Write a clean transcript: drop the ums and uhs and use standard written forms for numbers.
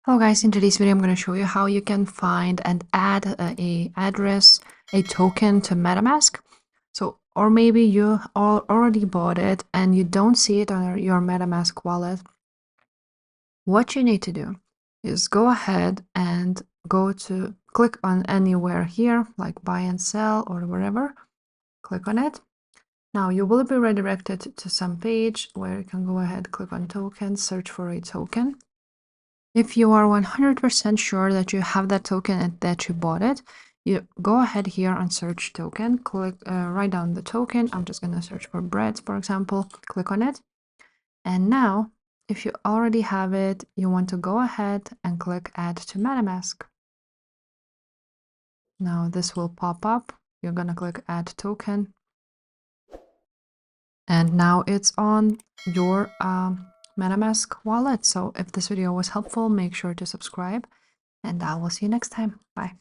Hello guys, in today's video I'm going to show you how you can find and add a token to MetaMask. Or maybe you already bought it and you don't see it on your MetaMask wallet. What you need to do is go ahead and click on anywhere here, like buy and sell or wherever. Click on it. Now you will be redirected to some page where you can go ahead, click on token, search for a token. If you are 100% sure that you have that token and that you bought it, you go ahead here on search token, write down the token. I'm just going to search for bread, for example, click on it. And now, if you already have it, you want to go ahead and click add to MetaMask. Now this will pop up. You're going to click add token. And now it's on your MetaMask wallet. So if this video was helpful, make sure to subscribe and I will see you next time. Bye.